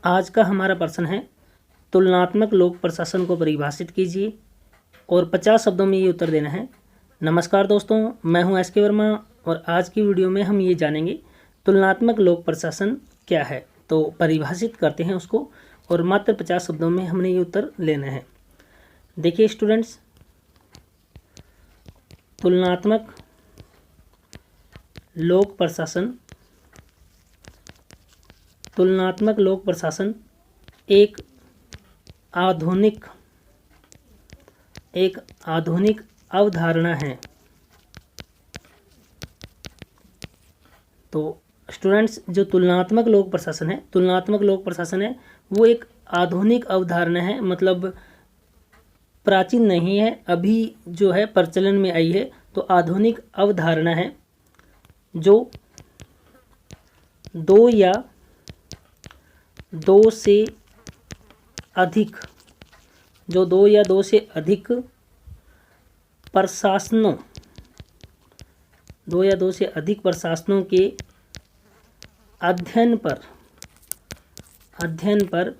आज का हमारा प्रश्न है तुलनात्मक लोक प्रशासन को परिभाषित कीजिए और 50 शब्दों में ये उत्तर देना है। नमस्कार दोस्तों, मैं हूं एस के वर्मा और आज की वीडियो में हम ये जानेंगे तुलनात्मक लोक प्रशासन क्या है। तो परिभाषित करते हैं उसको और मात्र 50 शब्दों में हमने ये उत्तर लेना है। देखिए स्टूडेंट्स, तुलनात्मक लोक प्रशासन एक आधुनिक अवधारणा है। तो स्टूडेंट्स, जो तुलनात्मक लोक प्रशासन है वो एक आधुनिक अवधारणा है, मतलब प्राचीन नहीं है, अभी जो है प्रचलन में आई है। तो आधुनिक अवधारणा है जो दो या दो से अधिक प्रशासनों के अध्ययन पर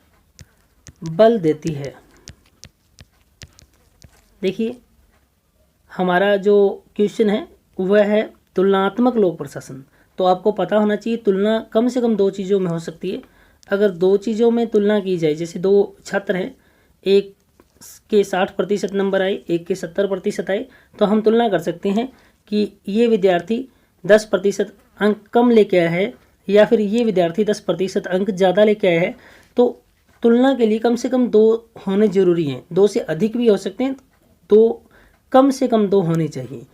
बल देती है। देखिए हमारा जो क्वेश्चन है वह है तुलनात्मक लोक प्रशासन। तो आपको पता होना चाहिए तुलना कम से कम दो चीज़ों में हो सकती है। अगर दो चीज़ों में तुलना की जाए, जैसे दो छात्र हैं, एक के 60% नंबर आए, एक के 70% आए, तो हम तुलना कर सकते हैं कि ये विद्यार्थी 10% अंक कम लेके आया है या फिर ये विद्यार्थी 10% अंक ज़्यादा लेके आया है। तो तुलना के लिए कम से कम दो होने ज़रूरी हैं। दो से अधिक भी हो सकते हैं, तो कम से कम दो होने चाहिए।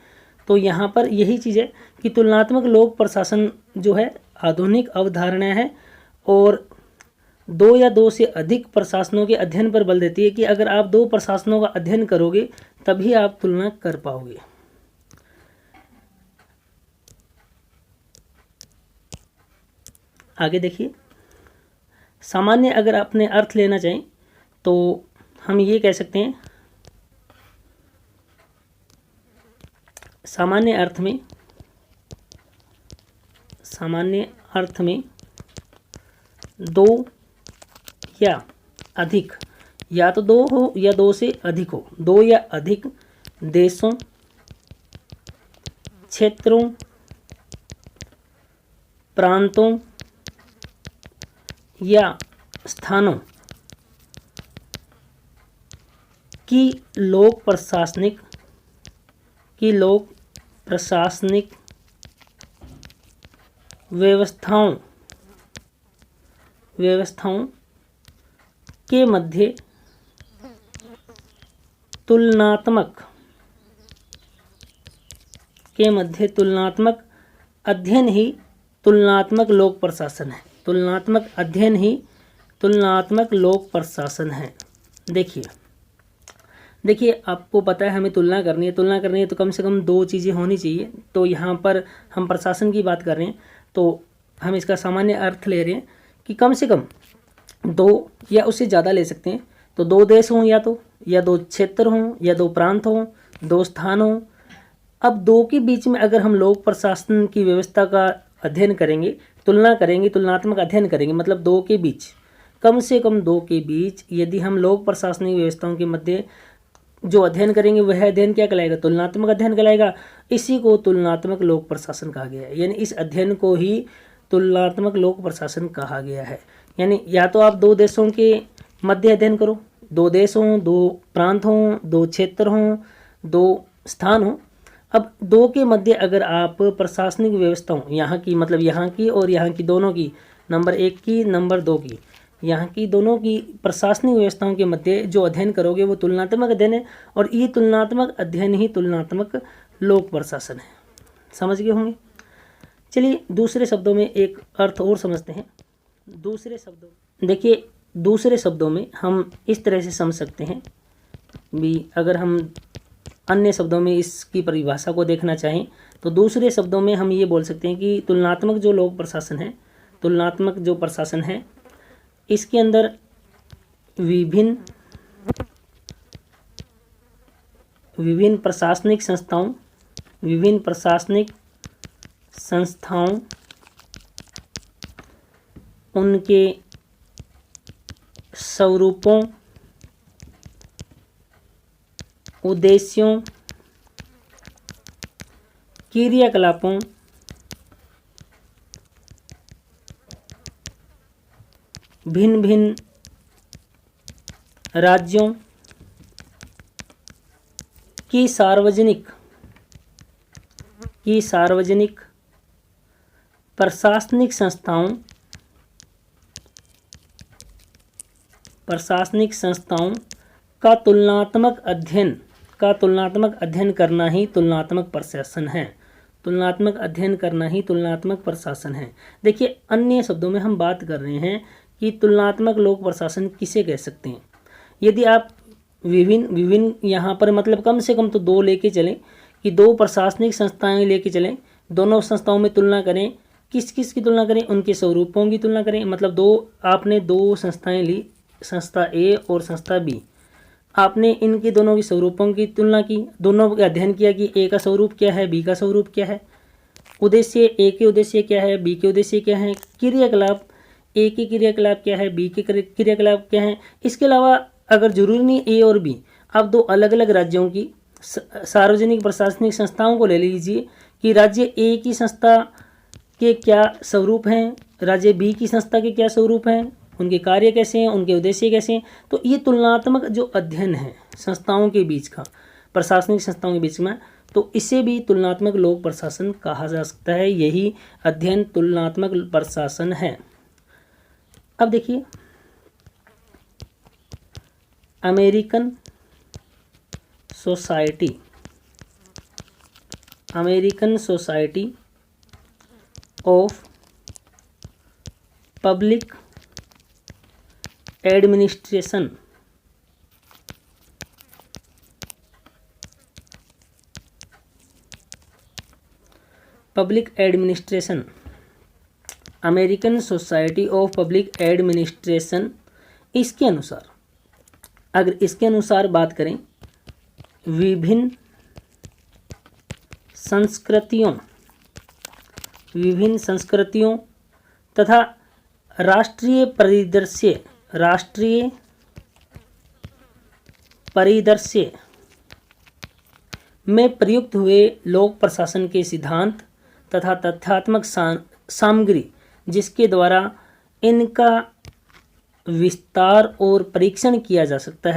तो यहाँ पर यही चीज़ है कि तुलनात्मक लोक प्रशासन जो है आधुनिक अवधारणा है और दो या दो से अधिक प्रशासनों के अध्ययन पर बल देती है कि अगर आप दो प्रशासनों का अध्ययन करोगे तभी आप तुलना कर पाओगे। आगे देखिए, सामान्य अगर अपने अर्थ लेना चाहें तो हम ये कह सकते हैं, सामान्य अर्थ में दो या अधिक, या तो दो हो या दो से अधिक हो, दो या अधिक देशों, क्षेत्रों, प्रांतों या स्थानों की लोक प्रशासनिक व्यवस्थाओं के मध्य तुलनात्मक अध्ययन ही तुलनात्मक लोक प्रशासन है। तुलनात्मक अध्ययन ही तुलनात्मक लोक प्रशासन है। देखिए आपको पता है हमें तुलना करनी है तो कम से कम दो चीज़ें होनी चाहिए। तो यहाँ पर हम प्रशासन की बात कर रहे हैं तो हम इसका सामान्य अर्थ ले रहे हैं कि कम से कम दो या उससे ज़्यादा ले सकते हैं। तो दो देश हों, या दो क्षेत्र हों, या दो प्रांत हों, दो स्थान हों। अब दो के बीच में अगर हम लोक प्रशासन की व्यवस्था का अध्ययन करेंगे, तुलना करेंगे, तुलनात्मक अध्ययन करेंगे, मतलब दो के बीच, कम से कम दो के बीच यदि हम लोक प्रशासनिक व्यवस्थाओं के मध्य जो अध्ययन करेंगे वह अध्ययन क्या कहलाएगा? तुलनात्मक अध्ययन कहलाएगा। इसी को तुलनात्मक लोक प्रशासन कहा गया है, यानी इस अध्ययन को ही तुलनात्मक लोक प्रशासन कहा गया है। यानी या तो आप दो देशों के मध्य अध्ययन करो, दो देश हों, दो प्रांत हों, दो क्षेत्र हों, दो स्थान हों। अब दो के मध्य अगर आप प्रशासनिक व्यवस्थाओं, यहाँ की मतलब यहाँ की और यहाँ की दोनों की, नंबर 1 की, नंबर 2 की, यहाँ की दोनों की प्रशासनिक व्यवस्थाओं के मध्य जो अध्ययन करोगे वो तुलनात्मक अध्ययन है और ये तुलनात्मक अध्ययन ही तुलनात्मक लोक प्रशासन है। समझ गए होंगे। चलिए दूसरे शब्दों में एक अर्थ और समझते हैं। दूसरे शब्दों में हम इस तरह से समझ सकते हैं भी, अगर हम अन्य शब्दों में इसकी परिभाषा को देखना चाहें तो दूसरे शब्दों में हम ये बोल सकते हैं कि तुलनात्मक जो लोक प्रशासन है, तुलनात्मक जो प्रशासन है, इसके अंदर विभिन्न प्रशासनिक संस्थाओं उनके स्वरूपों, उद्देश्यों, क्रियाकलापों, भिन्न भिन्न राज्यों की सार्वजनिक प्रशासनिक संस्थाओं का तुलनात्मक अध्ययन करना ही तुलनात्मक प्रशासन है। तुलनात्मक अध्ययन करना ही तुलनात्मक प्रशासन है। देखिए, अन्य शब्दों में हम बात कर रहे हैं कि तुलनात्मक लोक प्रशासन किसे कह सकते हैं। यदि आप विभिन्न यहाँ पर मतलब कम से कम तो दो लेके चलें कि दो प्रशासनिक संस्थाएं लेके चलें, दोनों संस्थाओं में तुलना करें, किस किस की तुलना करें, उनके स्वरूपों की तुलना करें। मतलब आपने दो संस्थाएं ली, संस्था ए और संस्था बी, आपने इनके दोनों की स्वरूपों की तुलना की, दोनों का अध्ययन किया कि ए का स्वरूप क्या है, बी का स्वरूप क्या है, उद्देश्य ए के उद्देश्य क्या है, बी के उद्देश्य क्या है, क्रियाकलाप ए के क्रियाकलाप क्या है, बी के क्रियाकलाप क्या है। इसके अलावा अगर जरूरी नहीं ए और बी, आप दो अलग अलग राज्यों की सार्वजनिक प्रशासनिक संस्थाओं को ले लीजिए कि राज्य ए की संस्था के क्या स्वरूप हैं, राज्य बी की संस्था के क्या स्वरूप हैं, उनके कार्य कैसे हैं, उनके उद्देश्य कैसे हैं। तो ये तुलनात्मक जो अध्ययन है संस्थाओं के बीच का, प्रशासनिक संस्थाओं के बीच में, तो इसे भी तुलनात्मक लोक प्रशासन कहा जा सकता है। यही अध्ययन तुलनात्मक प्रशासन है। अब देखिए, American society of public administration American society of public administration, इसके अनुसार, अगर इसके अनुसार बात करें, विभिन्न संस्कृतियों तथा राष्ट्रीय परिदृश्य में प्रयुक्त हुए लोक प्रशासन के सिद्धांत तथा तथ्यात्मक सामग्री, जिसके द्वारा इनका विस्तार और परीक्षण किया जा सकता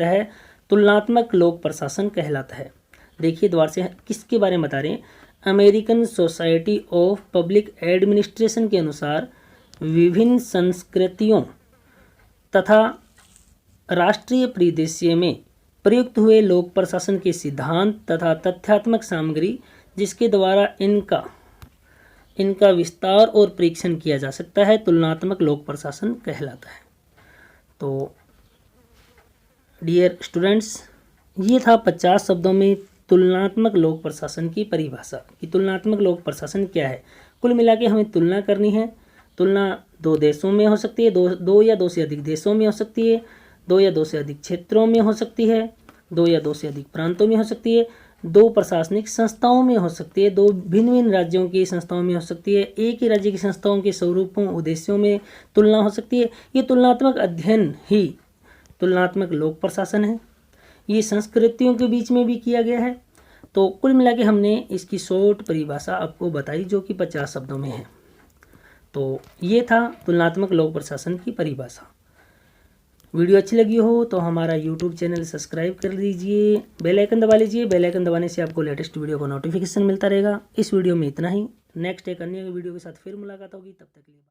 है, तुलनात्मक लोक प्रशासन कहलाता है। देखिए, द्वार से किसके बारे में बता रहे हैं, American society of public administration के अनुसार विभिन्न संस्कृतियों तथा राष्ट्रीय परिदृश्य में प्रयुक्त हुए लोक प्रशासन के सिद्धांत तथा तथ्यात्मक सामग्री, जिसके द्वारा इनका विस्तार और परीक्षण किया जा सकता है, तुलनात्मक लोक प्रशासन कहलाता है। तो डियर स्टूडेंट्स, ये था 50 शब्दों में तुलनात्मक लोक प्रशासन की परिभाषा कि तुलनात्मक लोक प्रशासन क्या है। कुल मिला के हमें तुलना करनी है। तुलना दो देशों में हो सकती है, दो या दो से अधिक देशों में हो सकती है, दो या दो से अधिक क्षेत्रों में हो सकती है, दो या दो से अधिक प्रांतों में हो सकती है, दो प्रशासनिक संस्थाओं में हो सकती है, दो भिन्न भिन्न राज्यों की संस्थाओं में हो सकती है, एक ही राज्य की संस्थाओं के स्वरूपों उद्देश्यों में तुलना हो सकती है। ये तुलनात्मक अध्ययन ही तुलनात्मक लोक प्रशासन है। ये संस्कृतियों के बीच में भी किया गया है। तो कुल मिला के हमने इसकी शॉर्ट परिभाषा आपको बताई, जो कि 50 शब्दों में है। तो ये था तुलनात्मक लोक प्रशासन की परिभाषा। वीडियो अच्छी लगी हो तो हमारा यूट्यूब चैनल सब्सक्राइब कर लीजिए, बेल आइकन दबा लीजिए। बेल आइकन दबाने से आपको लेटेस्ट वीडियो का नोटिफिकेशन मिलता रहेगा। इस वीडियो में इतना ही। नेक्स्ट एक अन्य वीडियो के साथ फिर मुलाकात होगी, तब तक के लिए।